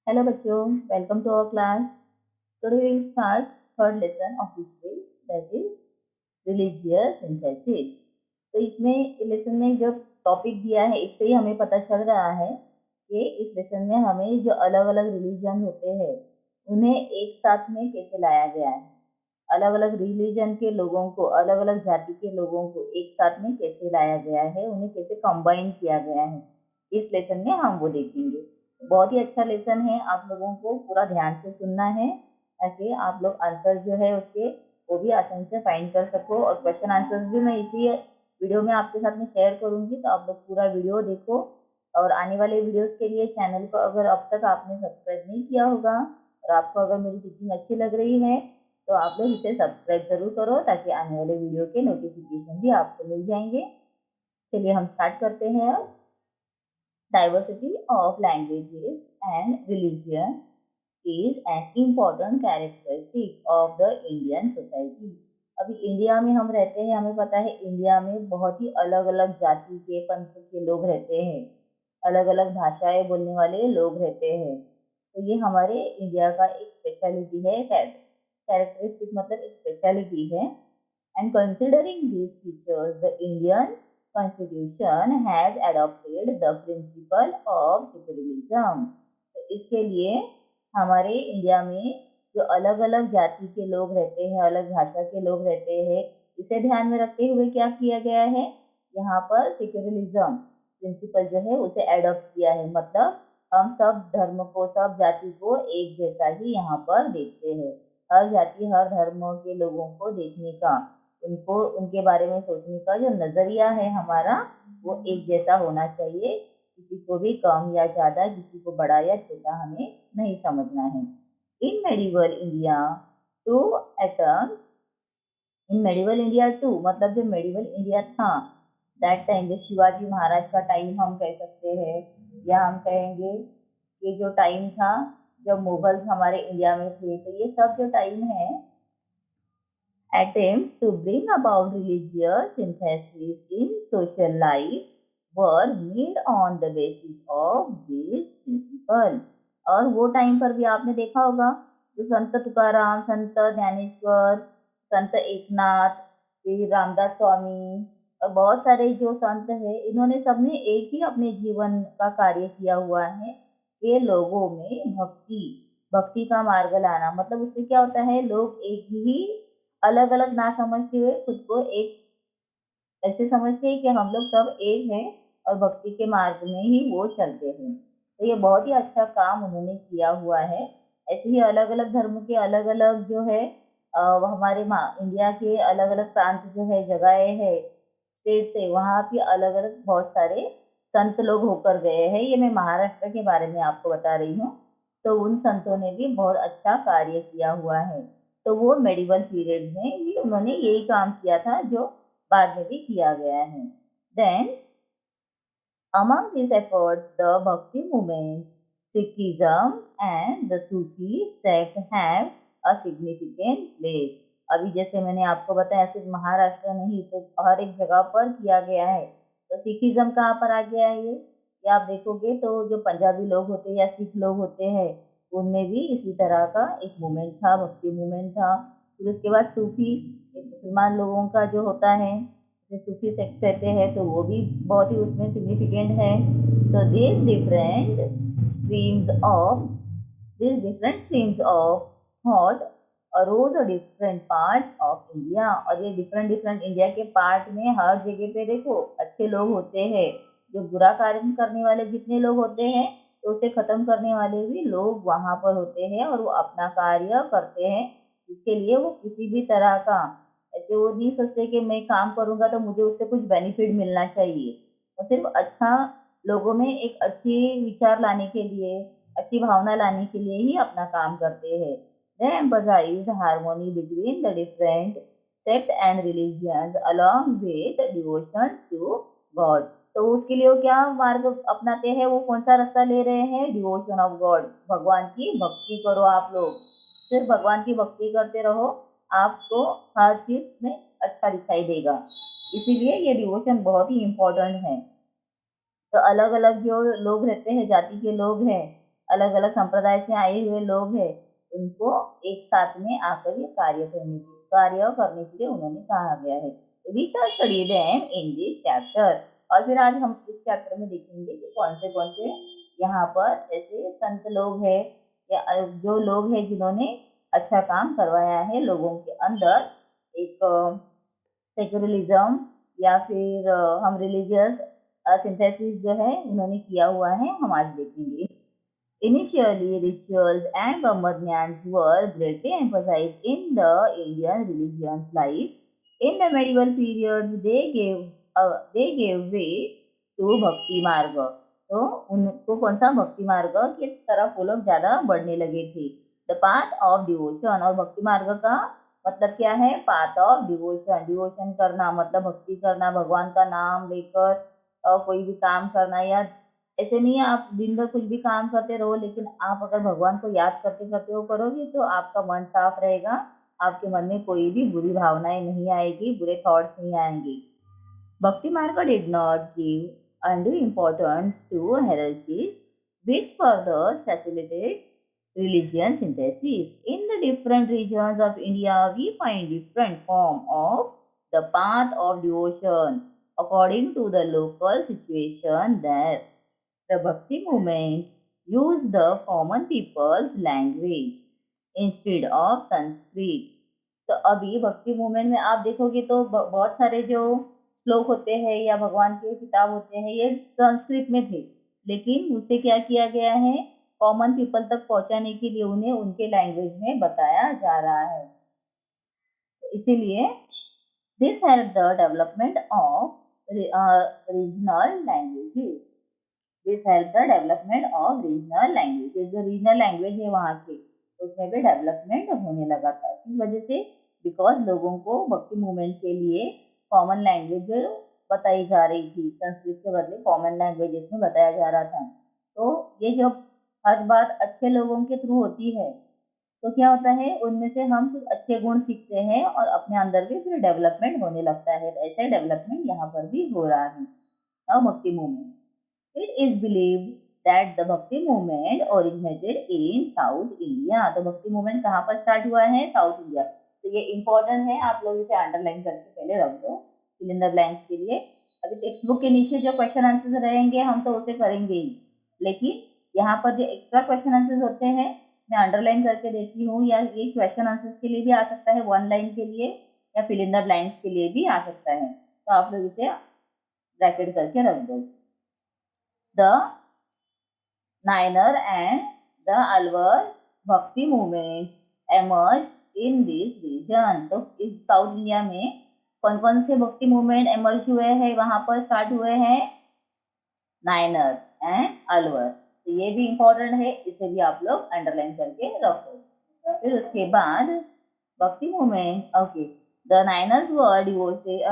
Hello बच्चों, welcome to our class. Today we will start third lesson of history, that is religious synthesis. तो इसमें lesson में जो topic दिया है इससे ही हमें पता चल रहा है कि इस लेसन में हमें जो अलग अलग रिलीजन होते हैं उन्हें एक साथ में कैसे लाया गया है, अलग अलग रिलीजन के लोगों को, अलग अलग जाति के लोगों को एक साथ में कैसे लाया गया है, उन्हें कैसे कंबाइन किया गया है, इस लेसन में हम वो देखेंगे। बहुत ही अच्छा लेसन है, आप लोगों को पूरा ध्यान से सुनना है ताकि आप लोग आंसर जो है उसके वो भी आसानी से फाइंड कर सको, और क्वेश्चन आंसर्स भी मैं इसी वीडियो में आपके साथ में शेयर करूंगी, तो आप लोग पूरा वीडियो देखो। और आने वाले वीडियोस के लिए चैनल को अगर अब तक आपने सब्सक्राइब नहीं किया होगा और आपको अगर मेरी टीचिंग अच्छी लग रही है तो आप लोग इसे सब्सक्राइब जरूर करो ताकि आने वाले वीडियो के नोटिफिकेशन भी आपको मिल जाएंगे। चलिए हम स्टार्ट करते हैं अब। Diversity of languages and religion is an important characteristic of the Indian society। अभी इंडिया में हम रहते हैं, हमें पता है इंडिया में बहुत ही अलग अलग जाति के पंथ के लोग रहते हैं, अलग अलग भाषाएं बोलने वाले लोग रहते हैं। तो ये हमारे इंडिया का एक स्पेशलिटी है, कैरेक्टरिस्टिक मतलब एक स्पेशलिटी है। And considering these features, the Indian Constitution has adopted the principle of secularism। तो इसके लिए हमारे इंडिया में जो अलग अलग जाति के लोग रहते हैं, अलग भाषा के लोग रहते हैं, इसे ध्यान में रखते हुए क्या किया गया है, यहाँ पर सेक्युलरिज्म प्रिंसिपल जो है उसे एडॉप्ट किया है। मतलब हम सब धर्म को, सब जाति को एक जैसा ही यहाँ पर देखते हैं। हर जाति, हर धर्म के लोगों को देखने का, उनको उनके बारे में सोचने का जो नजरिया है हमारा, वो एक जैसा होना चाहिए। किसी को भी कम या ज्यादा, किसी को बड़ा या छोटा हमें नहीं समझना है। In medieval India to atoms, in medieval India to मतलब जो मेडिवल इंडिया था दैट टाइम, जो शिवाजी महाराज का टाइम हम कह सकते हैं, या हम कहेंगे कि जो टाइम था जब मुगल्स हमारे इंडिया में थे, तो ये सब जो टाइम है, attempts to bring about religious synthesis in social life were made on the basis of this principle। और वो टाइम पर भी आपने देखा होगा जो संत तुकाराम, संत ज्ञानेश्वर, संत एकनाथ, फिर रामदास स्वामी और बहुत सारे जो संत है, इन्होंने सबने एक ही अपने जीवन का कार्य किया हुआ है कि लोगों में भक्ति भक्ति का मार्ग लाना। मतलब उससे क्या होता है, लोग एक ही अलग अलग ना समझते हुए खुद को एक ऐसे समझते हैं कि हम लोग सब एक हैं और भक्ति के मार्ग में ही वो चलते हैं। तो ये बहुत ही अच्छा काम उन्होंने किया हुआ है। ऐसे ही अलग अलग धर्म के अलग अलग जो है हमारे इंडिया के अलग अलग प्रांत जो है, जगहें है, स्टेट से, वहाँ भी अलग अलग बहुत सारे संत लोग होकर गए हैं। ये मैं महाराष्ट्र के बारे में आपको बता रही हूँ। तो उन संतों ने भी बहुत अच्छा कार्य किया हुआ है। तो वो मेडिवल पीरियड में भी उन्होंने यही काम किया था जो बाद में भी किया गया है। Then among these efforts, the Bhakti movement, Sikhism and the Sufi sect have a significant place। अभी जैसे मैंने आपको बताया, सिर्फ महाराष्ट्र नहीं तो हर एक जगह पर किया गया है। तो सिखिज्म कहाँ पर आ गया है ये आप देखोगे तो जो पंजाबी लोग होते हैं या सिख लोग होते हैं, उनमें भी इसी तरह का एक मूवमेंट था, भक्ति मूवमेंट था। फिर उसके बाद सूफी, एक मुसलमान लोगों का जो होता है, सूफी सेक्ट कहते हैं, तो वो भी बहुत ही उसमें सिग्निफिकेंट है। तो these different streams of thought arose a different parts of India। और ये डिफरेंट डिफरेंट इंडिया के पार्ट में हर जगह पे देखो अच्छे लोग होते हैं, जो बुरा कार्य करने वाले जितने लोग होते हैं तो उसे खत्म करने वाले भी लोग वहां पर होते हैं और वो अपना कार्य करते हैं। इसके लिए वो किसी भी तरह का ऐसे वो नहीं सोचते कि मैं काम करूंगा तो मुझे उससे कुछ बेनिफिट मिलना चाहिए। और सिर्फ अच्छा लोगों में एक अच्छी विचार लाने के लिए, अच्छी भावना लाने के लिए ही अपना काम करते हैं। They emphasize harmony between the different sects and religions along with devotion to God। तो उसके लिए वो क्या मार्ग अपनाते हैं, वो कौन सा रास्ता ले रहे हैं, डिवोशन ऑफ गॉड, भगवान की भक्ति करो। आप लोग सिर्फ भगवान की भक्ति करते रहो, आपको हर चीज में अच्छा दिखाई देगा। इसीलिए ये डिवोशन बहुत ही इम्पोर्टेंट है। तो अलग अलग जो लोग रहते हैं, जाति के लोग हैं, अलग अलग संप्रदाय से आए हुए लोग हैं उनको एक साथ में आकर ये कार्य करने के लिए उन्होंने कहा गया है। We shall study them in this chapter. और फिर आज हम इस चैप्टर में देखेंगे कि कौन से यहाँ पर ऐसे संत लोग हैं या जो लोग हैं जिन्होंने अच्छा काम करवाया है लोगों के अंदर एक सेक्युलरिज्म या फिर हम रिलीजियस सिंथेसिस जो है उन्होंने किया हुआ है, हम आज देखेंगे। Initially, rituals and Brahmanyans were greatly emphasized in the Indian religion's life. In the medieval period, they gave way to Bhakti Marga. तो उनको कौन सा भक्ति मार्ग की तरफ वो लोग ज्यादा बढ़ने लगे थे। द पाथ ऑफ डिवोशन, और भक्ति मार्ग का मतलब क्या है? पाथ ऑफ डिवोशन, डिवोशन करना मतलब भक्ति करना, भगवान का नाम लेकर कोई भी काम करना। या ऐसे नहीं है आप दिन भर कुछ भी काम करते रहो, लेकिन आप अगर भगवान को याद करते करते वो करोगे तो आपका मन साफ रहेगा, आपके मन में कोई भी बुरी भावनाएं नहीं आएगी, बुरे थॉट्स नहीं आएंगे। Bhakti Marga did not give undue importance to hierarchies, which further facilitates religion synthesis. In the different regions of India, we find different form of the path of devotion according to the local situation there. The Bhakti movement used the common people's language instead of Sanskrit. तो अभी भक्ति movement में आप देखोगे तो बहुत सारे जो श्लोक होते हैं या भगवान के किताब होते हैं ये संस्कृत में थे, लेकिन उसे क्या किया गया है? कॉमन पीपल तक पहुंचाने के लिए उन्हें उनके लैंग्वेज में बताया जा रहा है। इसीलिए this help the development of regional languages. This help the development of regional languages. जो रीजनल लैंग्वेज है वहाँ के उसमें भी डेवलपमेंट होने लगा था। इस वजह से बिकॉज लोगों को भक्ति मूवमेंट के लिए कॉमन लैंग्वेज बताई जा रही थी, संस्कृत के बदले कॉमन लैंग्वेजेस में बताया जा रहा था। तो ये जब हर बात अच्छे लोगों के थ्रू होती है तो क्या होता है, उनमें से हम कुछ अच्छे गुण सीखते हैं और अपने अंदर भी फिर डेवलपमेंट होने लगता है। ऐसे डेवलपमेंट यहाँ पर भी हो रहा है। Now bhakti movement, it is believed that the bhakti movement originated in South India. तो भक्ति मूवमेंट कहाँ पर स्टार्ट हुआ है? South India. तो ये इंपॉर्टेंट है, आप लोग इसे अंडरलाइन करके पहले रख दो फिल इन द ब्लैंक्स के लिए। अभी टेक्स्ट बुक के नीचे जो क्वेश्चन आंसर्स रहेंगे हम तो उसे करेंगे ही, लेकिन यहाँ पर जो एक्स्ट्रा क्वेश्चन आंसर्स होते हैं मैं अंडरलाइन करके देती हूँ, या ये क्वेश्चन आंसर्स के लिए भी आ सकता है, वन लाइन के लिए या फिल इन द ब्लैंक्स के लिए भी आ सकता है। तो आप लोग इसे ब्रैकेट करके रख दो। The Nayanar and the Alwar Bhakti movement emerged in this region. तो इस साउथ इंडिया में कौन कौन से भक्ति मूवमेंट एमर्ज हुए हैं? वहां पर स्टार्ट हुए हैं नायनर एंड अलवर। तो ये भी इंपॉर्टेंट है, इसे भी आप लोग अंडरलाइन करके रखो। फिर उसके बाद bhakti movement, okay, the Nayanars were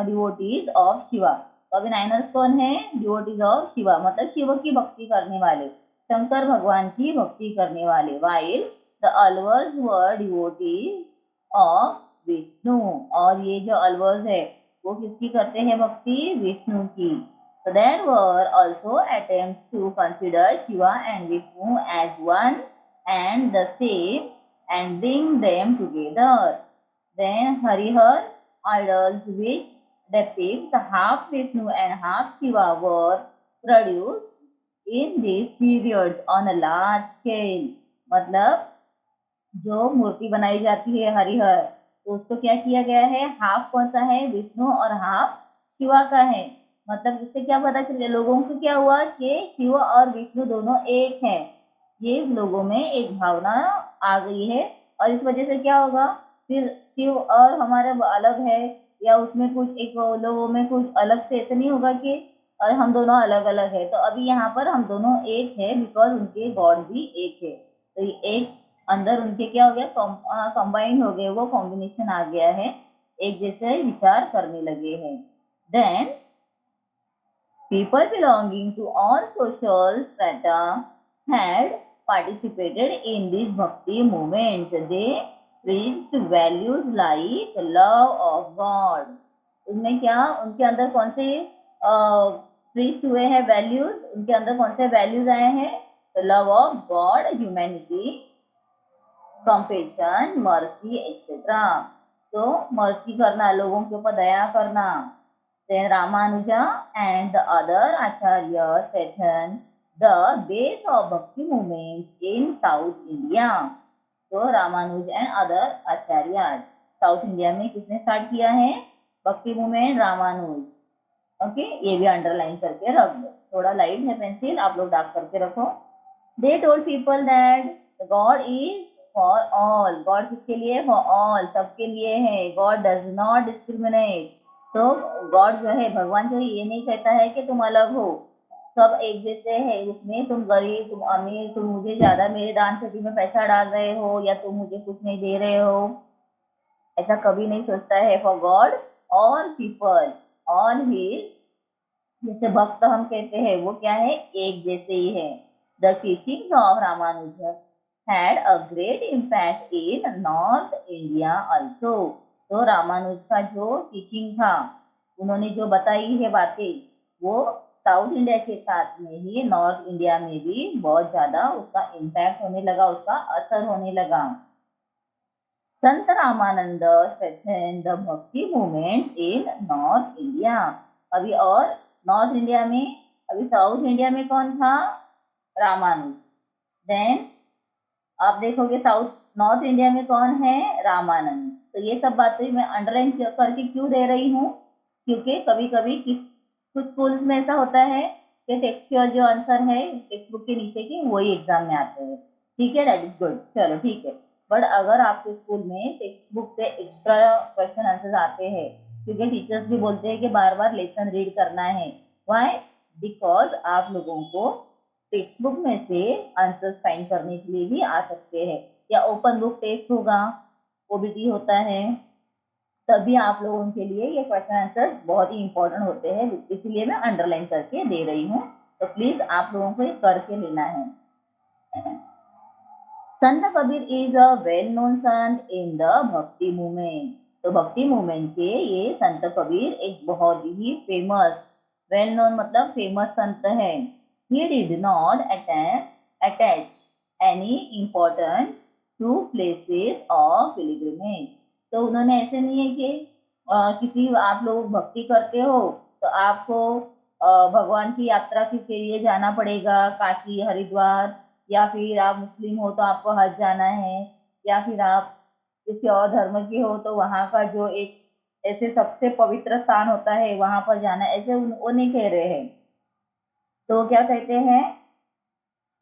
devotees of Shiva. तो अभी नायनर्स कौन है? डिवोटीज ऑफ शिवा, मतलब शिव की भक्ति करने वाले, शंकर भगवान की भक्ति करने वाले। While the Alvars were devotees of Vishnu, और ये जो अलवर्स है वो किसकी करते हैं भक्ति? विष्णु की। So there were also attempts to consider Shiva and Vishnu as one and the same and bring them together. Then Harihar idols which depict half Vishnu and half Shiva were produced in these periods on a large scale. मतलब जो मूर्ति बनाई जाती है हरिहर, तो उसको क्या किया गया है? हाफ कौन सा है? विष्णु और हाफ शिवा का है। मतलब इससे क्या पता चल गया लोगों को? क्या हुआ कि शिव और विष्णु दोनों एक हैं। ये लोगों में एक भावना आ गई है, और इस वजह से क्या होगा फिर? शिव और हमारे अलग है, या उसमें कुछ एक लोगों में कुछ अलग से ऐसे नहीं होगा कि और हम दोनों अलग अलग है। तो अभी यहाँ पर हम दोनों एक है बिकॉज उनके गॉड भी एक है। तो ये एक अंदर उनके क्या हो गया? कंबाइंड हो गए, वो कॉम्बिनेशन आ गया है, एक जैसे विचार करने लगे हैं। Then people belonging to all social strata had participated in these bhakti movements. They preached values like love of God. उसमें क्या उनके अंदर कौन से प्रीच हुए हैं? वैल्यूज। उनके अंदर कौन से वैल्यूज आए हैं? तो love of God, humanity, compassion, mercy etcetera. तो मर्सी करना, लोगों के ऊपर दया करना। Then Ramanuja and the other acharyas strengthened the base of bhakti movements in South India. तो Ramanuja and other acharya South India में किसने स्टार्ट किया है? भक्ति मूवमेंट रामानुज। ओके, ये भी अंडरलाइन करके रख दो, थोड़ा लाइट है पेंसिल, आप लोग डार्क करके रखो। They told people that God is for all. God किसके लिए? फॉर ऑल, सबके लिए है। God does not discriminate. तो गॉड जो है, भगवान जो है, ये नहीं कहता है कि तुम अलग हो, सब एक जैसे है। उसमें तुम गरीब, तुम अमीर, तुम मुझे ज्यादा मेरे दान पेटी में पैसा डाल रहे हो या तुम मुझे कुछ नहीं दे रहे हो, ऐसा कभी नहीं सोचता है। For God all people all his, जैसे भक्त हम कहते हैं, वो क्या है? एक जैसे ही है। The teachings of Ramanujan had a great impact in north India also. तो रामानुज का जो टीचिंग था, उन्होंने जो बताई है बातें, वो साउथ इंडिया के साथ में ही नॉर्थ इंडिया में भी बहुत ज्यादा उसका इम्पैक्ट होने लगा, उसका असर होने लगा। संत रामानंद strengthened the भक्ति मूवमेंट इन नॉर्थ इंडिया। अभी और नॉर्थ इंडिया में, अभी साउथ इंडिया में कौन था? रामानुज। देन आप देखोगे साउथ नॉर्थ इंडिया में कौन है? रामानंद। तो ये सब बातें मैं अंडरलाइन करके क्यों दे रही हूँ? क्योंकि कभी कभी कुछ स्कूल्स में ऐसा होता है कि टेक्सचुअल जो आंसर है टेक्स्ट बुक के नीचे के, वही एग्जाम में आते हैं। ठीक है, दैट इज गुड, चलो ठीक है। बट अगर आपके स्कूल में टेक्स्ट बुक से एक्स्ट्रा क्वेश्चन आंसर आते हैं, क्योंकि टीचर्स भी बोलते हैं कि बार बार लेसन रीड करना है। व्हाई? बिकॉज आप लोगों को टेक्स्ट बुक में से आंसर्स फाइंड करने के लिए भी आ सकते हैं, या ओपन बुक टेस्ट होगा, ओबीटी होता है, तभी आप लोगों के लिए ये क्वेश्चन आंसर बहुत ही इंपॉर्टेंट होते हैं, इसीलिए मैं अंडरलाइन करके दे रही हूँ। तो प्लीज आप लोगों को ये करके लेना है। संत Kabir is a well known Sant in the bhakti movement. तो भक्ति मूवमेंट के ये संत कबीर एक बहुत ही फेमस, वेल नोन मतलब फेमस संत है। He did not attach any importance to places of pilgrimage. तो उन्होंने ऐसे नहीं है कि किसी, आप लोग भक्ति करते हो तो आपको भगवान की यात्रा के लिए जाना पड़ेगा काशी हरिद्वार, या फिर आप मुस्लिम हो तो आपको हज जाना है, या फिर आप किसी और धर्म के हो तो वहाँ का जो एक ऐसे सबसे पवित्र स्थान होता है वहां पर जाना, ऐसे वो नहीं कह रहे हैं। तो क्या कहते हैं?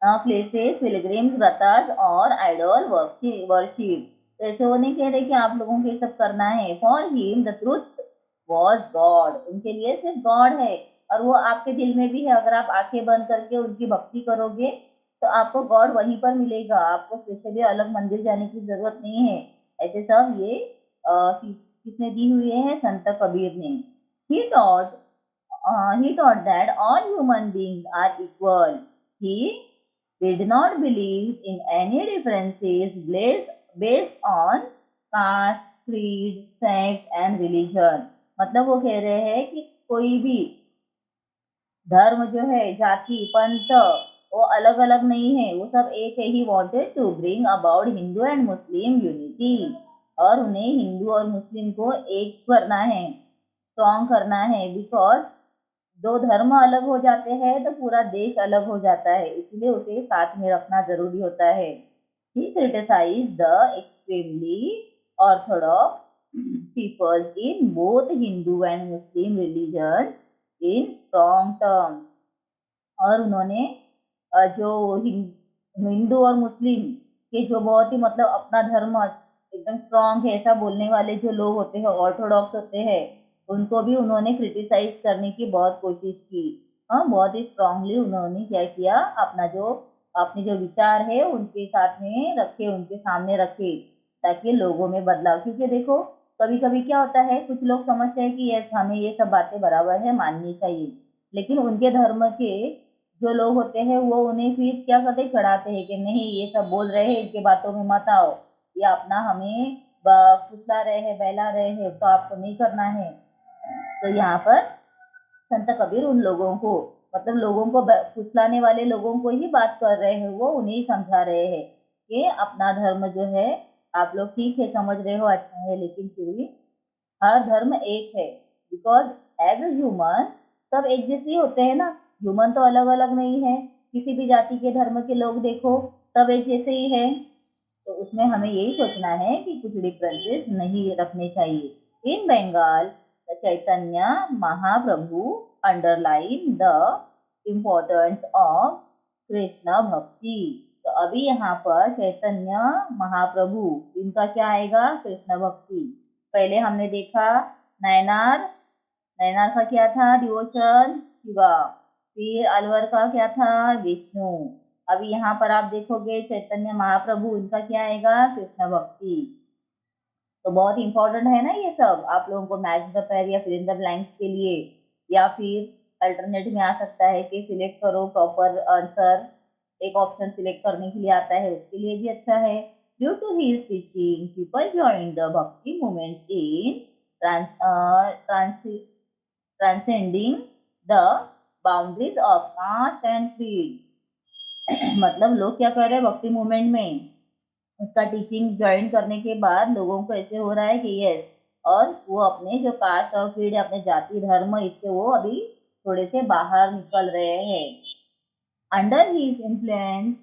प्लेसेस, पिलग्रिम्स, व्रतस और आइडल वर्शिप। तो ऐसे वो नहीं कह रहे कि आप लोगों को ये सब करना है। For him the truth was God. उनके लिए सिर्फ गॉड है, और वो आपके दिल में भी है। अगर आप आंखें बंद करके उनकी भक्ति करोगे तो आपको गॉड वहीं पर मिलेगा, आपको स्पेशली अलग मंदिर जाने की जरूरत नहीं है। ऐसे सब ये किसने दी हुई है? संत कबीर ने। ही taught he taught that all human beings are equal. He did not believe in any differences based on caste, creed, sex and religion. मतलब वो कह रहे हैं कि कोई भी धर्म जो है, जाति, पंथ, वो अलग अलग नहीं है, वो सब एक है। ही wanted to bring about Hindu and Muslim unity. और उन्हें हिंदू और मुस्लिम को एक करना है, स्ट्रॉन्ग करना है। बिकॉज दो धर्म अलग हो जाते हैं तो पूरा देश अलग हो जाता है, इसलिए उसे साथ में रखना जरूरी होता है। He criticized the extremely orthodox people in both Hindu and Muslim religions in strong terms। और उन्होंने जो हिंदू और मुस्लिम के जो बहुत ही मतलब अपना धर्म एकदम स्ट्रांग है ऐसा बोलने वाले जो लोग होते हैं, ऑर्थोडॉक्स होते हैं, उनको भी उन्होंने क्रिटिसाइज करने की बहुत कोशिश की। हाँ, बहुत ही स्ट्रांगली उन्होंने क्या किया, अपने जो विचार है उनके साथ में रखे, उनके सामने रखे, ताकि लोगों में बदलाव। क्योंकि देखो कभी कभी क्या होता है, कुछ लोग समझते हैं कि यस हमें ये सब बातें बराबर है, माननी चाहिए, लेकिन उनके धर्म के जो लोग होते हैं वो उन्हें फिर क्या करते, चढ़ाते हैं कि नहीं ये सब बोल रहे हैं, इनके बातों में मत आओ, ये अपना हमें फुसला रहे हैं, बहला रहे हैं, तो आपको नहीं करना है। तो यहाँ पर संत कबीर उन लोगों को मतलब लोगों को फुसलाने वाले लोगों को ही बात कर रहे हैं, वो उन्हें समझा रहे हैं कि अपना धर्म जो है, आप लोग ठीक है समझ रहे हो, अच्छा है, लेकिन फिर भी हर धर्म एक है। बिकॉज एज ए ह्यूमन सब एक जैसे ही होते हैं ना, ह्यूमन तो अलग अलग नहीं है। किसी भी जाति के धर्म के लोग देखो, सब एक जैसे ही है। तो उसमें हमें यही सोचना है कि कुछ डिफरेंसेस नहीं रखने चाहिए। In Bengal the Chaitanya Mahaprabhu underline the importance of Krishna bhakti. तो अभी यहाँ पर चैतन्य महाप्रभु, इनका क्या आएगा, कृष्ण भक्ति। पहले हमने देखा नयनार, नयनार का क्या था, डिवोशन शिवा। फिर अलवर का क्या था, विष्णु। अभी यहाँ पर आप देखोगे चैतन्य महाप्रभु, इनका क्या आएगा, कृष्ण भक्ति। तो बहुत इंपॉर्टेंट है ना ये सब, आप लोगों को मैच द पेयर या फिर इन द ब्लैंक्स के लिए, या फिर अल्टरनेट में आ सकता है कि सिलेक्ट करो प्रॉपर आंसर, एक ऑप्शन सिलेक्ट करने के लिए आता है, उसके लिए भी अच्छा है। Due to his teaching people join the bhakti movement in transcending the boundaries of caste and creed. मतलब लोग क्या कर रहे हैं भक्ति मूवमेंट में, उसका टीचिंग ज्वाइन करने के बाद लोगों को ऐसे हो रहा है कि यस, और वो अपने जो कास्ट और क्रीड, अपने जाति धर्म, इससे वो अभी थोड़े से बाहर निकल रहे हैं। Under his influence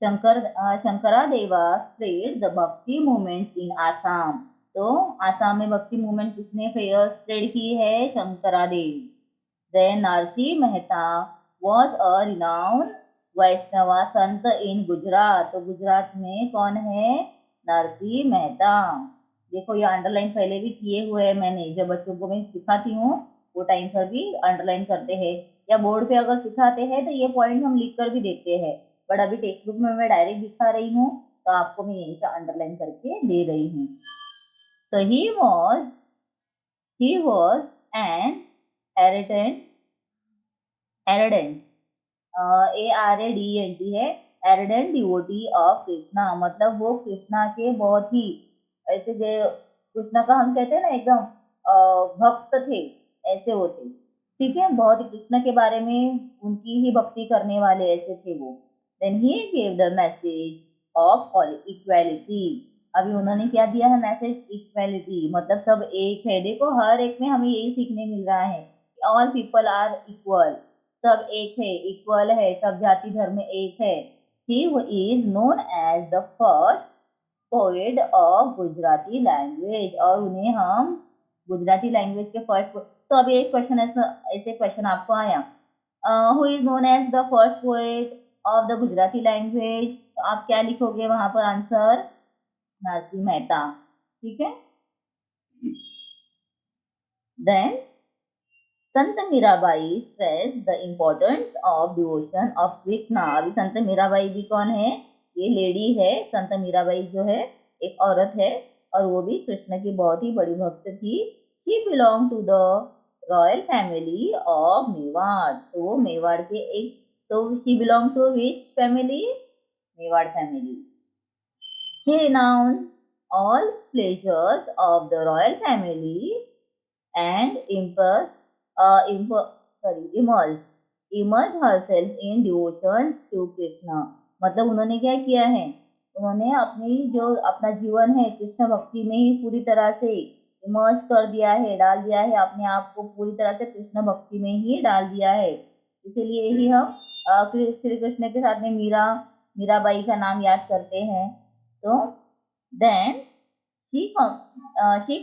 Shankara Deva spread the bhakti movement in Assam. तो आसाम में भक्ति मूवमेंट किसने स्प्रेड की है, Shankara Dev. Then Narsinh Mehta was a renowned Vaishnava sant in Gujarat. तो गुजरात में कौन है, नरसिंह मेहता। देखो ये अंडरलाइन पहले भी किए हुए हैं मैंने, जब बच्चों को मैं सिखाती हूँ वो टाइम पर भी अंडरलाइन करते हैं, या बोर्ड पे अगर सिखाते हैं तो ये पॉइंट हम लिख कर भी देते हैं। बट अभी टेक्स्ट बुक में मैं डायरेक्ट दिखा रही हूँ, तो आपको मैं यहीं से अंडरलाइन करके दे रही हूँ। तो ही वॉज एन एरिडेंट, एरिडेंट ARADENT है, एरिडेंट डिवोटी ऑफ कृष्णा। मतलब वो कृष्णा के बहुत ही ऐसे जो कृष्णा का हम कहते हैं ना एकदम भक्त थे, ऐसे वो थे। ठीक है, बहुत ही कृष्ण के बारे में उनकी ही भक्ति करने वाले ऐसे थे वो। Then he gave the message of equality. अभी उन्होंने क्या दिया है मैसेज, इक्वालिटी, मतलब सब एक है। देखो हर एक में हमें यही सीखने मिल रहा है, ऑल पीपल आर इक्वल, सब एक है, इक्वल है, सब जाति धर्म एक है। He is known as the first poet of Gujarati language, और उन्हें हम गुजराती लैंग्वेज के फर्स्ट। तो अभी एक क्वेश्चन ऐसे क्वेश्चन आपको आया, who is known as the first poet of the Gujarati language, तो आप क्या लिखोगे वहां पर आंसर, नरसिंह मेहता। ठीक है। Then Sant Mirabai stress the importance of devotion of Krishna. अभी संत मीराबाई भी कौन है, ये लेडी है, संत मीराबाई जो है एक औरत है, और वो भी कृष्ण की बहुत ही बड़ी भक्त थी। She belong to the royal family of Mewar. तो वो मेवाड़ के एक, तो she belong to which family, Mewar family. She renounced all pleasures of the royal family and immersed herself in devotion to Krishna। मतलब उन्होंने क्या किया है, उन्होंने अपनी जो अपना जीवन है कृष्ण भक्ति में ही पूरी तरह से इमर्स कर दिया है, डाल दिया है, अपने आप को पूरी तरह से कृष्ण भक्ति में ही डाल दिया है। इसीलिए ही हम श्री कृष्ण के साथ में मीराबाई का नाम याद करते हैं। तो then she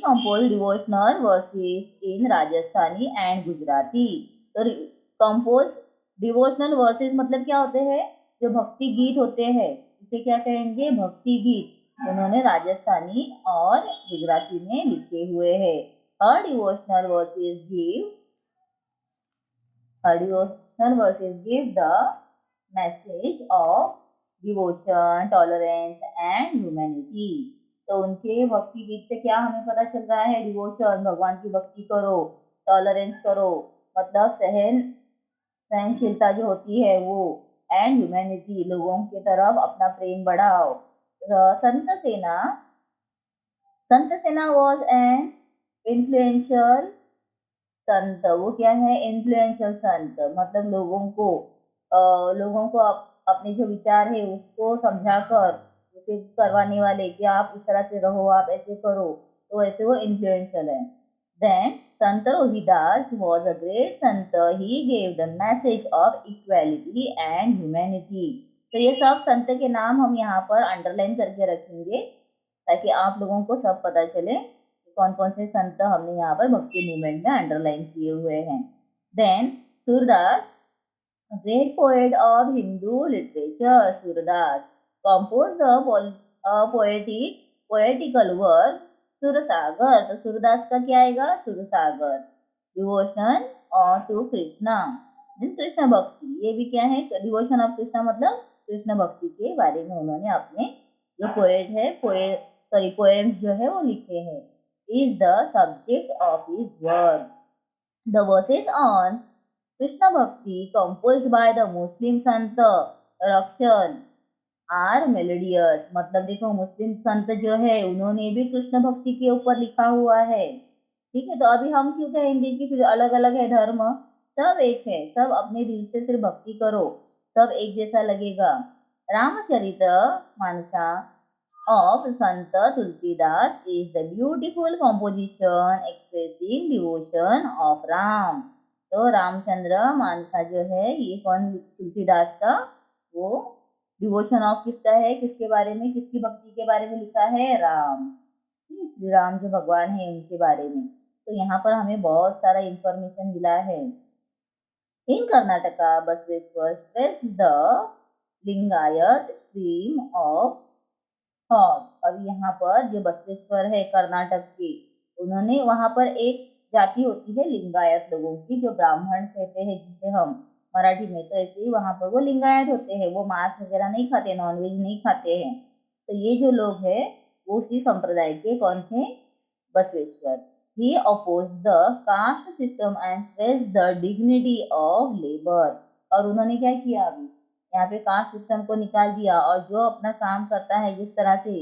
composed devotional verses in Rajasthani and Gujarati। तो कंपोज डिवोशनल वर्सेस मतलब क्या होते हैं, जो भक्ति गीत होते हैं, इसे क्या कहेंगे, भक्ति गीत। उन्होंने राजस्थानी और गुजराती में लिखे हुए हैं। हर devotional verses give the message of devotion, tolerance and humanity. तो उनके भक्ति गीत से क्या हमें पता चल रहा है, डिवोशन, भगवान की भक्ति करो, टॉलरेंस करो, मतलब सहनशीलता जो होती है वो, एंड ह्यूमैनिटी, लोगों की तरफ अपना प्रेम बढ़ाओ। संत सेना वॉज एन influential संत वो क्या है, इन्फ्लुएंशियल संत, मतलब लोगों को अपने जो विचार है उसको समझाकर उसे करवाने वाले कि आप इस तरह से रहो, आप ऐसे करो, तो ऐसे वो इन्फ्लुएंशियल है। Then Sant Rohidas was a great Sant, he gave the message of equality and humanity. तो ये सब संत के नाम हम यहाँ पर अंडरलाइन करके रखेंगे ताकि आप लोगों को सब पता चले कौन कौन से संत हमने यहाँ पर भक्ति मूवमेंट में अंडरलाइन किए हुए हैं। Then Surdas, great poet of Hindu literature, Surdas compose poetical work Sursagar. तो सूरदास का क्या आएगा, सुरसागर। डिवोशन और टू कृष्णा, कृष्ण भक्ति, ये भी क्या है, डिवोशन ऑफ कृष्णा मतलब कृष्ण भक्ति के बारे में उन्होंने अपने जो पोएट है पोएम्स जो है वो लिखे हैं। Is the subject of his work. The versus on Krishna भक्ति composed by the मुस्लिम संत रक्षण आर मेलोडियस। मतलब देखो मुस्लिम संत जो है उन्होंने भी कृष्ण भक्ति के ऊपर लिखा हुआ है। ठीक है, तो अभी हम क्यों कहेंगे कि फिर अलग अलग है धर्म, सब एक है, सब अपने दिल से सिर्फ भक्ति करो, सब एक जैसा लगेगा। रामचरित मानसा of Sant Tulsidas is the beautiful composition expressing devotion of Ram। तो रामचंद्र मानसा जो है ये कौन, तुलसीदास का, वो डिवोशन ऑफ किसका है, किसके बारे में, किसकी भक्ति के बारे में लिखा है, राम, श्री राम जो भगवान है उनके बारे में। तो यहाँ पर हमें बहुत सारा इंफॉर्मेशन मिला है। In Karnataka Basaveshwar stress the Lingayat stream of thought. अब यहाँ पर जो बसवेश्वर है कर्नाटक के, उन्होंने वहां पर एक जाति होती है लिंगायत लोगों की, जो ब्राह्मण कहते हैं जिसे हम मराठी में, तो ऐसे ही वहां पर वो लिंगायत होते हैं, वो मांस वगैरह नहीं खाते, नॉनवेज नहीं खाते हैं। तो ये जो लोग हैं वो उसी संप्रदाय के कौन थे, Basaveshwar. He oppose the caste system and stress the dignity of labour. और उन्होंने क्या किया, अभी यहाँ पे कास्ट सिस्टम को निकाल दिया और जो अपना काम करता है जिस तरह से,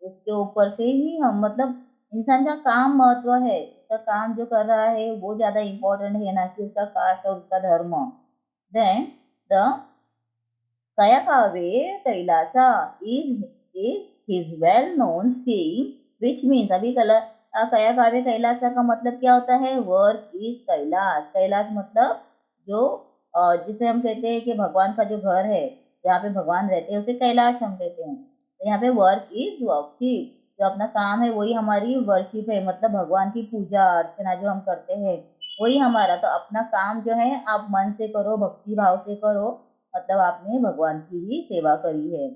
उसके ऊपर से ही हम, मतलब इंसान का काम महत्व है, उसका काम जो कर रहा है वो ज्यादा इम्पोर्टेंट है ना कि उसका कास्ट और उसका धर्म। Then the Kayakave Kailasa is his well known saying which means, अभी कयाकावे कैलासा का मतलब क्या होता है, वर्क इज कैलाश। कैलाश मतलब जो जिसे हम कहते हैं कि भगवान का जो घर है जहाँ पे भगवान रहते हैं उसे कैलाश हम कहते हैं। तो यहाँ पे वर्क इज वर्शिप, जो अपना काम है वही हमारी वर्शिप है, मतलब भगवान की पूजा अर्चना जो हम करते हैं वही हमारा। तो अपना काम जो है आप मन से करो, भक्ति भाव से करो, मतलब आपने भगवान की ही सेवा करी है।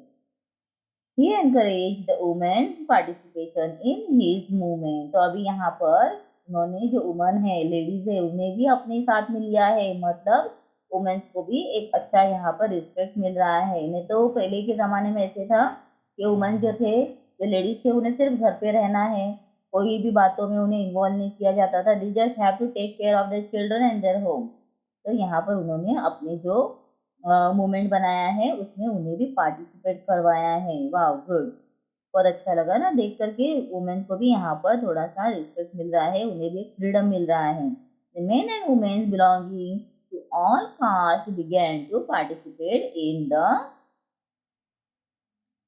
He encouraged the women's participation in his movement। तो अभी यहाँ पर उन्होंने जो वुमन है, लेडीज है, उन्हें भी अपने साथ में लिया है, मतलब वुमेन्स को भी एक अच्छा यहाँ पर रिस्पेक्ट मिल रहा है। नहीं तो पहले के जमाने में ऐसे था कि वुमेन जो थे, जो लेडीज थे, उन्हें सिर्फ घर पे रहना है, कोई भी बातों में उन्हें इन्वॉल्व नहीं किया जाता था। They just have to take care of their children and their home. तो यहाँ पर उन्होंने अपने जो मूवमेंट बनाया है उसमें उन्हें भी पार्टिसिपेट करवाया है। वाह, गुड, बहुत अच्छा लगा ना देख करके। वुमेन को भी यहाँ पर थोड़ा सा रिस्पेक्ट मिल रहा है, उन्हें भी फ्रीडम मिल रहा है। The men and women's belonging to all caste began to participate in the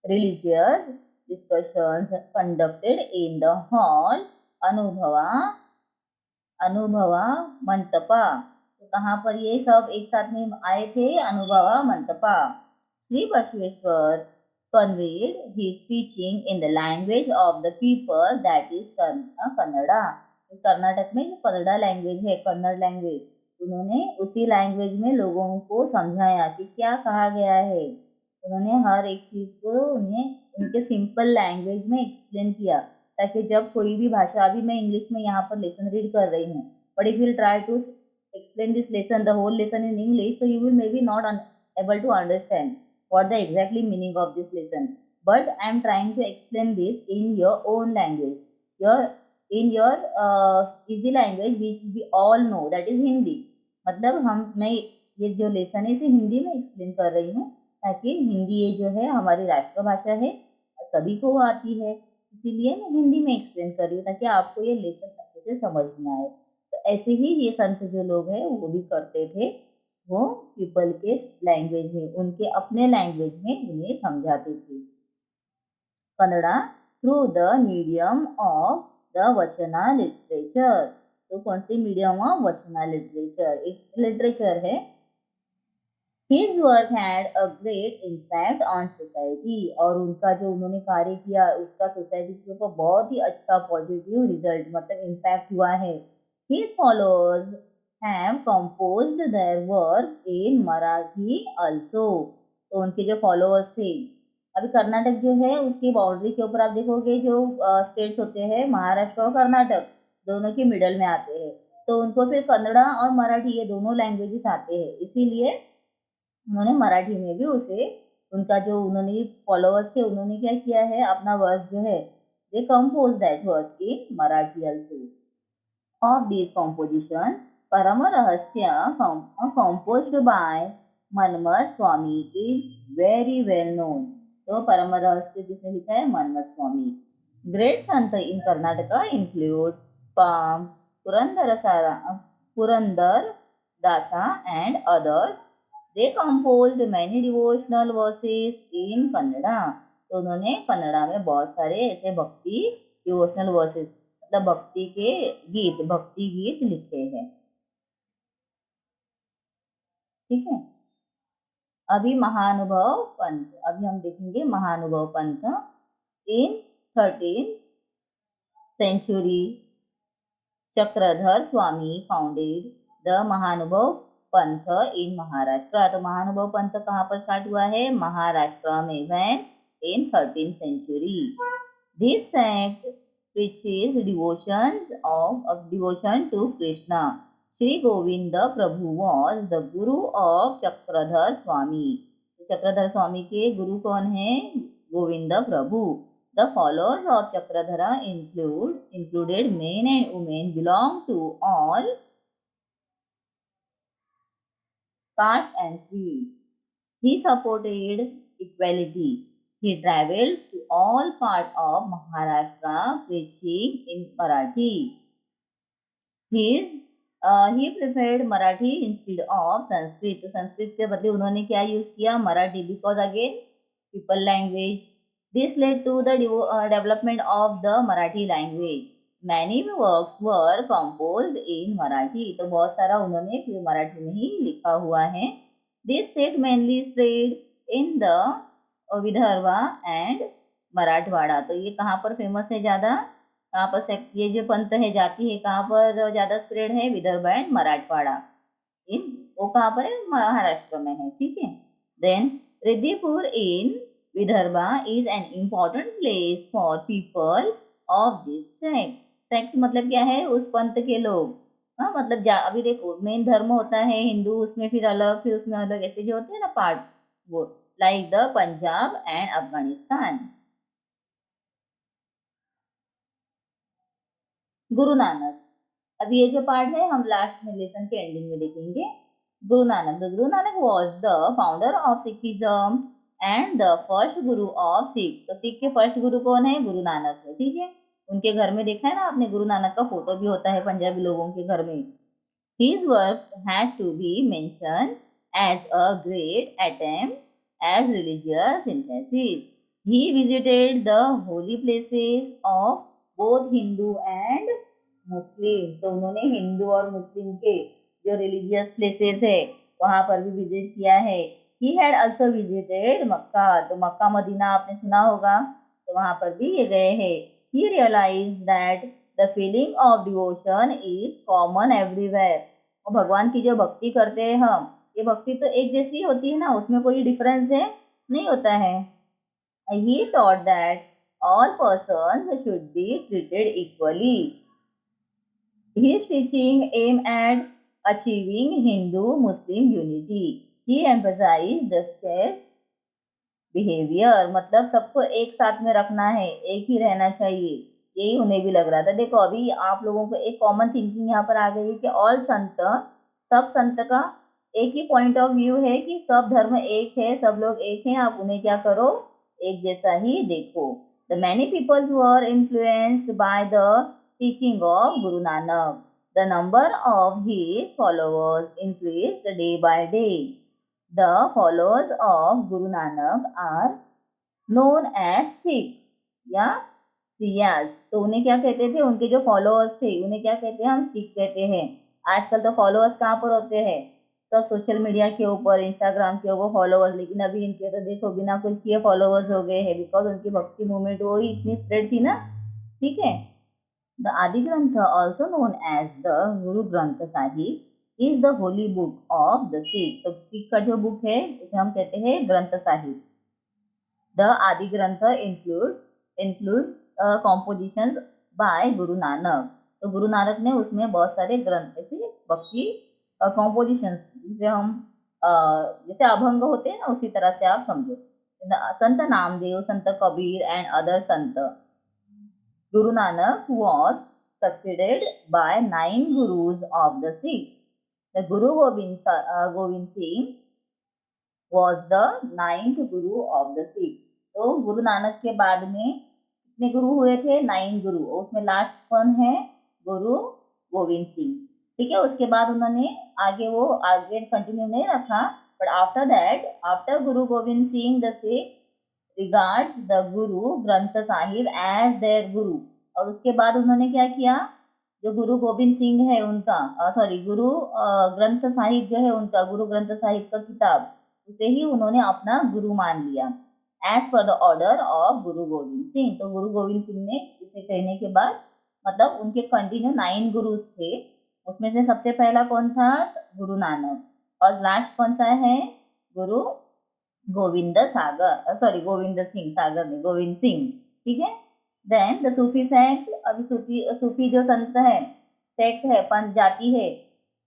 religious discussions conducted in the hall Anubhava Anubhava Mantapa. तो कहाँ पर ये सब एक साथ में आए थे, अनुभवा मंतपा। Shri Basaveshwar conveyed his teaching in the language of the people, that is Kannada. Karnataka में जो कन्नड़ा लैंग्वेज है, कन्नड़ लैंग्वेज, उन्होंने उसी लैंग्वेज में लोगों को समझाया कि क्या कहा गया है। उन्होंने हर एक चीज को उन्हें उनके सिंपल लैंग्वेज में एक्सप्लेन किया, ताकि जब कोई भी भाषा, अभी मैं इंग्लिश में यहाँ पर लेसन रीड कर रही हूँ, but if you try to explain this lesson, the whole lesson in English, so you will maybe not able to understand what the exactly meaning of this lesson. But I am trying to explain this in your own language, your in your easy language which we all know, that is Hindi। मतलब मैं ये जो lesson है इसे हिंदी में explain कर रही हूँ, ताकि हिंदी ये जो है हमारी राष्ट्रभाषा है, सभी को वो आती है, इसीलिए मैं हिंदी में एक्सप्लेन कर रही हूँ ताकि आपको ये लेसन अच्छे से समझ में आए। तो ऐसे ही ये संत जो लोग हैं वो भी करते थे, वो पीपल के लैंग्वेज में, उनके अपने लैंग्वेज में उन्हें समझाते थे। Kannada through the medium of the वचना लिटरेचर। तो कौन सी मीडियम ऑफ वचना लिटरेचर, एक लिटरेचर है। His work had a great impact on society, और उनका जो उन्होंने कार्य किया उसका सोसाइटी के ऊपर बहुत ही अच्छा पॉजिटिव रिजल्ट मतलब इम्पैक्ट हुआ है। His followers have composed their work in Marathi also। तो उनके जो फॉलोअर्स थे, अभी कर्नाटक जो है उसकी बाउंड्री के ऊपर आप देखोगे जो स्टेट्स होते हैं महाराष्ट्र और कर्नाटक दोनों के मिडल में आते हैं, तो उनको फिर कन्नड़ा और मराठी ये दोनों लैंग्वेजेस आते हैं, इसीलिए उन्होंने मराठी में भी उसे उनका जो उन्होंने फॉलोअर्स थे उन्होंने क्या किया है अपना वर्क जो है they compose that work in Marathi also. Of this composition Param Rahasya composed by Manmath Swami is very well known. तो परम रहस्य जिसने लिखा है मनमथ स्वामी। ग्रेट संत इन कर्नाटका इंक्लूड पाम पुरंदर दासा and others. They composed many devotional verses in Kannada. तो उन्होंने कन्नड़ा में बहुत सारे ऐसे भक्ति डिवोशनल वर्सेस मतलब भक्ति गीत लिखे हैं। ठीक है, अभी महानुभव पंथ, अभी हम देखेंगे Mahanubhav Panth. In 13th century Chakradhar Swami founded the Mahanubhav Panth in Maharashtra. तो महानुभव पंथ कहाँ पर स्टार्ट हुआ है? महाराष्ट्र में। When? In 13th century। This sect preaches devotion to Krishna। Shri Govind Prabhu was the guru of Chakradhar Swami. Chakradhar Swami के गुरु कौन है? गोविंद प्रभु। The followers of Chakradhara included men and women belong to all caste and creed. He supported equality. He travelled to all parts of Maharashtra preaching in Marathi. He preferred Marathi instead of Sanskrit। तो संस्कृत के बदले उन्होंने क्या use किया? Marathi, because again people language। This led to the development of the Marathi language। Many works were composed in Marathi। तो बहुत सारा उन्होंने फिर मराठी में ही लिखा हुआ है। This sect mainly spread in the Vidarbha and Marathwada. तो ये कहाँ पर फेमस है ज़्यादा? कहाँ पर सेक्ट ये जो पंथ है जाति है कहाँ पर ज़्यादा स्प्रेड है? विदर्भा एंड मराठवाड़ा। इन वो कहाँ पर है? महाराष्ट्र में है। ठीक है, then Riddhipur in Vidarbha is an important place for people of this sect. Sect मतलब क्या है? उस पंथ के लोग। हाँ मतलब अभी देखो मेन धर्म होता है हिंदू, उसमें फिर उसमें अलग ऐसे जो होते हैं ना पार्ट, वो like the Punjab and Afghanistan. Guru Nanak, अब ये जो पार्ट है हम लास्ट में लेसन के एंडिंग में देखेंगे। Guru Nanak was the founder of Sikhism and the first Guru of Sikh. तो सिख के फर्स्ट गुरु कौन है? गुरु नानक है। ठीक है, उनके घर में देखा है ना आपने, गुरु नानक का फोटो भी होता है पंजाबी लोगों के घर में। His work has to be mentioned as a great attempt as religious synthesis। He visited the holy places of both Hindu and Muslim। तो उन्होंने हिंदू और मुस्लिम के जो रिलीजियस प्लेसेस है वहाँ पर भी विजिट किया है। He had also visited मक्का। तो मक्का मदीना आपने सुना होगा, तो वहाँ पर भी ये गए हैं। He realized that the feeling of devotion is common everywhere। और भगवान की जो भक्ति करते हैं हम, ये भक्ति तो एक जैसी होती है ना, उसमें कोई डिफरेंस है नहीं होता है। He taught that all persons should be treated equally। His teaching aimed at achieving Hindu-Muslim unity। He emphasized the shared behavior। मतलब सबको एक साथ में रखना है, एक ही रहना चाहिए, यही उन्हें भी लग रहा था। देखो अभी आप लोगों को एक कॉमन थिंकिंग यहाँ पर आ गई है कि ऑल संत, सब संत का एक ही पॉइंट ऑफ व्यू है कि सब धर्म एक है, सब लोग एक हैं, आप उन्हें क्या करो? एक जैसा ही देखो। The many peoples were influenced by the teaching of Guru Nanak. The number of his followers increased day by day. The followers of Guru Nanak are known as Sikh या सियाज। तो उन्हें क्या कहते थे, उनके जो फॉलोअर्स थे उन्हें क्या कहते हैं, हम सिख कहते हैं। आजकल तो फॉलोअर्स कहाँ पर होते हैं, सब सोशल मीडिया के ऊपर, इंस्टाग्राम के ऊपर फॉलोअर्स, लेकिन अभी इनके तो देखो बिना कुछ किए फॉलोअर्स हो गए हैं, बिकॉज उनकी भक्ति मूवमेंट वो ही इतनी स्प्रेड थी ना। ठीक है। द आदि ग्रंथ also known as the Guru Granth Sahib is the Holi book of the Sikh. तो सिख का जो बुक है उसे हम कहते हैं ग्रंथ साहिब। द आदि ग्रंथ includes compositions by Guru Nanak. तो गुरु नानक ने उसमें बहुत सारे ग्रंथ ऐसे भक्ति कॉम्पोजिशंस, जिसे हम जैसे अभंग होते हैं ना, उसी तरह से आप समझो। संत नामदेव, संत Kabir and other Sant. Guru Nanak was succeeded by 9 gurus of the Sikhs. The Guru Gobind Singh was the 9th Guru of the Sikhs. तो गुरु नानक के बाद में कितने गुरु हुए थे, 9 गुरु। उसमें लास्ट कौन है, गुरु गोविंद सिंह। ठीक है। उसके बाद उन्होंने आगे कंटिन्यू नहीं रखा, but after that, after Guru Govind Singh the Sikh regards the Guru Granth Sahib as there गुरु। और उसके बाद उन्होंने क्या किया, जो गुरु गोविंद सिंह है उनका गुरु ग्रंथ साहिब जो है उनका, गुरु ग्रंथ साहिब का किताब, उसे ही उन्होंने अपना गुरु मान लिया as per the order of गुरु गोविंद सिंह। तो गुरु गोविंद सिंह ने इसे कहने के बाद, मतलब उनके कंटिन्यू 9 गुरु थे, उसमें से सबसे पहला कौन था, गुरु नानक, और लास्ट कौन सा है, गुरु गोविंद सिंह, सागर में गोविंद सिंह। ठीक है। Then the Sufi sect. अभी सूफी जो संत है, सेक्ट है, पंथ जाति है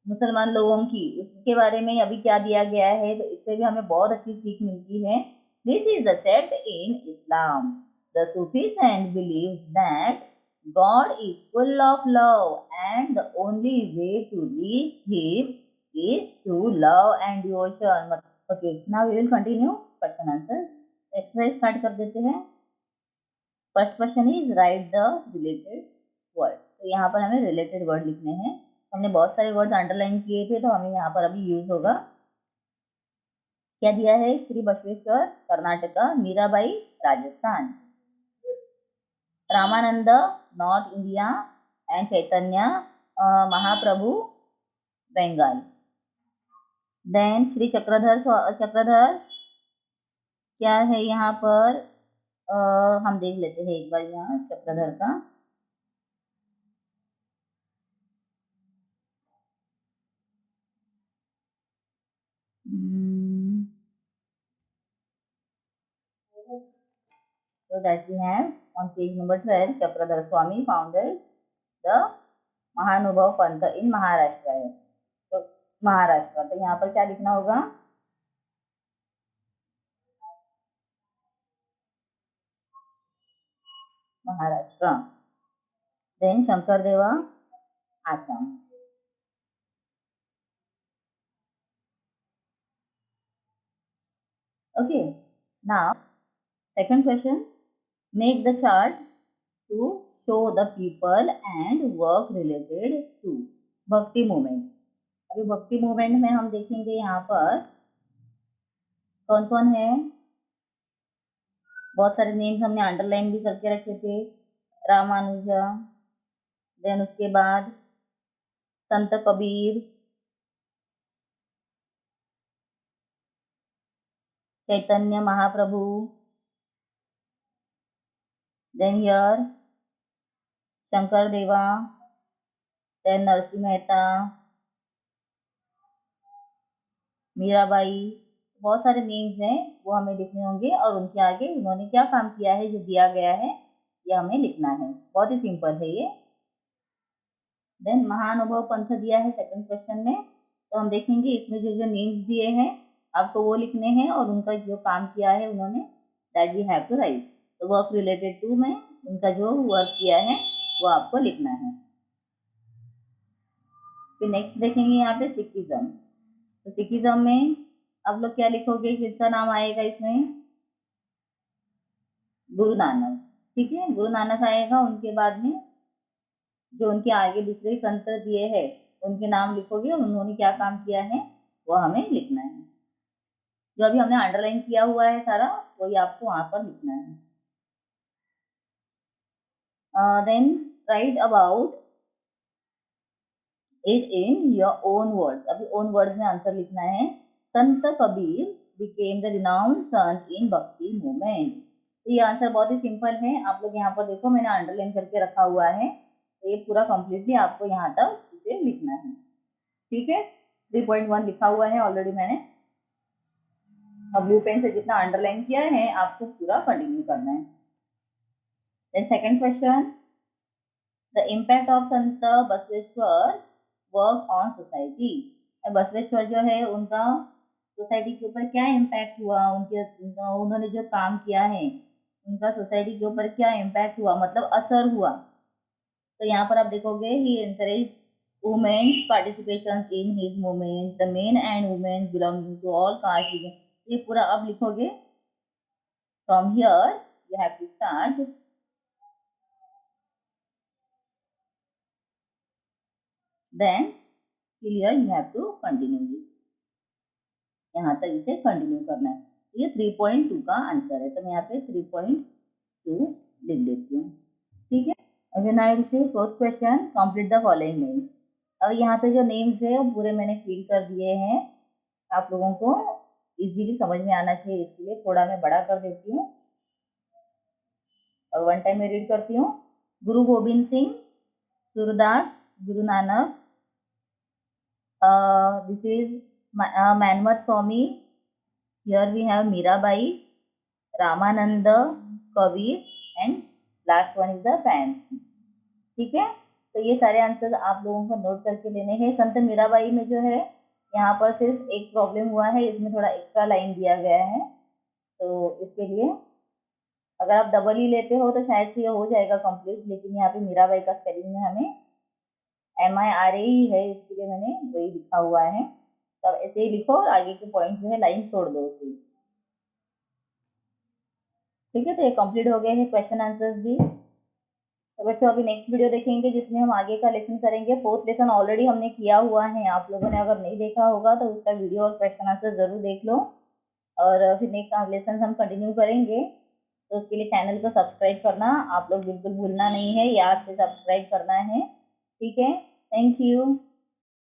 मुसलमान लोगों की, उसके बारे में अभी क्या दिया गया है, तो इससे भी हमें बहुत अच्छी सीख मिलती है। This is the sect in Islam. The Sufi sect believes that God is full of love and the only way to reach him is through love and devotion. Okay, now we will continue question answer. Exercise start कर देते हैं। First question is right the related word. तो यहाँ पर हमें related word लिखने हैं। हमने बहुत सारे वर्ड्स अंडरलाइन किए थे, तो हमें यहाँ पर अभी यूज होगा। क्या दिया है, Shri Basaveshwara Karnataka, Mirabai Rajasthan, Ramanand north India and Chaitanya Mahaprabhu Bengal. Then Shri Chakradhar क्या है यहाँ पर, हम देख लेते हैं एक बार यहाँ चक्रधर का। So that we have on page number 12, Chakradhar Swami founded the Mahanubhav Panth in Maharashtra है। तो महाराष्ट्र, तो यहाँ पर क्या लिखना होगा, महाराष्ट्र। देन शंकर देवा Assam. Okay, now second question, make the chart to show the people and work related to भक्ति मूवमेंट। अभी भक्ति मूवमेंट में हम देखेंगे यहाँ पर कौन कौन है। बहुत सारे नेम्स हमने अंडरलाइन भी करके रखे थे। रामानुजा, देन उसके बाद संत कबीर, चैतन्य महाप्रभु, देन हियर शंकर देवा, देन नरसिंह मेहता, मीराबाई। बहुत सारे नेम्स हैं, वो हमें लिखने होंगे, और उनके आगे उन्होंने क्या काम किया है जो दिया गया है ये हमें लिखना है। बहुत ही सिंपल है ये। देन महानुभव पंथ दिया है सेकंड क्वेश्चन में, तो हम देखेंगे इसमें जो जो नेम्स दिए हैं आपको वो लिखने हैं, और उनका जो काम किया है उन्होंने, that we have to write. तो वर्क रिलेटेड टू में उनका जो वर्क किया है वो आपको लिखना है। फिर नेक्स्ट देखेंगे यहाँ पे सिखिज्म। तो सिखिज्म में आप लोग क्या लिखोगे, किसका नाम आएगा इसमें, गुरु नानक। ठीक है, गुरु नानक आएगा, उनके बाद में जो उनके आगे दूसरे संत दिए हैं उनके नाम लिखोगे और उन्होंने क्या काम किया है वो हमें लिखना है। जो अभी हमने अंडरलाइन किया हुआ है सारा वही आपको वहां पर लिखना है। Then write about it in your own words. अभी ओन वर्ड्स में आंसर लिखना है। संत कबीर बिकेम द रिनाउंड संत इन भक्ति मूवमेंट। तो ये आंसर बहुत ही सिंपल है। आप लोग यहाँ पर देखो मैंने अंडरलाइन करके रखा हुआ है, तो ये पूरा कंप्लीटली आपको यहाँ तक इसे लिखना है। ठीक है, 3.1 लिखा हुआ है ऑलरेडी मैंने। अब ब्लू पेन से जितना अंडरलाइन किया है आपको पूरा कंटिन्यू करना है। Then second question, the impact of sant Basaveshwar work on society. Basaveshwar जो है उनका सोसाइटी के ऊपर क्या इम्पैक्ट हुआ, उन्होंने जो काम किया है उनका सोसाइटी के ऊपर क्या इम्पैक्ट हुआ, मतलब असर हुआ। तो यहाँ पर आप देखोगे he encourage women's participation in his movement, the men and women belonging to all caste. ये पूरा अब लिखोगे। From here you have to start then till here you have to continue this। यहाँ तक इसे कंटिन्यू करना है। ये 3.2 का आंसर है, तो मैं यहाँ पे 3.2 लिख देती हूँ। ठीक है, again I will say fourth question, complete the following names. अब यहाँ पे जो नेम्स है वो पूरे मैंने फिल कर दिए हैं। आप लोगों को इजीली समझ में आना चाहिए, इसके लिए थोड़ा मैं बड़ा कर देती हूँ और वन टाइम में रीड करती हूँ। गुरु Govind Singh, Surdas, Guru Nanak, this is Manmat Swami. Here we have Mirabai, Ramananda, Kabir and last one is the Fan। ठीक है, तो ये सारे आंसर आप लोगों को नोट करके लेने हैं। संत मीराबाई में जो है यहाँ पर सिर्फ एक प्रॉब्लम हुआ है, इसमें थोड़ा एक्स्ट्रा लाइन दिया गया है, तो इसके लिए अगर आप डबल ही लेते हो तो शायद से ये हो जाएगा कंप्लीट, लेकिन यहाँ पे मीराबाई का स्पेलिंग में हमें MIRA ही है, इसके लिए मैंने वही लिखा हुआ है। तब ऐसे ही लिखो और आगे के पॉइंट जो है लाइन छोड़ दो उसे। ठीक है, तो ये कंप्लीट हो गए हैं क्वेश्चन आंसर्स भी। तो बच्चों अभी नेक्स्ट वीडियो देखेंगे जिसमें हम आगे का लेसन करेंगे। फोर्थ लेसन ऑलरेडी हमने किया हुआ है, आप लोगों ने अगर नहीं देखा होगा तो उसका वीडियो और क्वेश्चन आंसर जरूर देख लो। और फिर नेक्स्ट लेसन हम कंटिन्यू करेंगे, तो उसके लिए चैनल को सब्सक्राइब करना आप लोग बिल्कुल भूलना नहीं है, याद से सब्सक्राइब करना है। ठीक है, थैंक यू।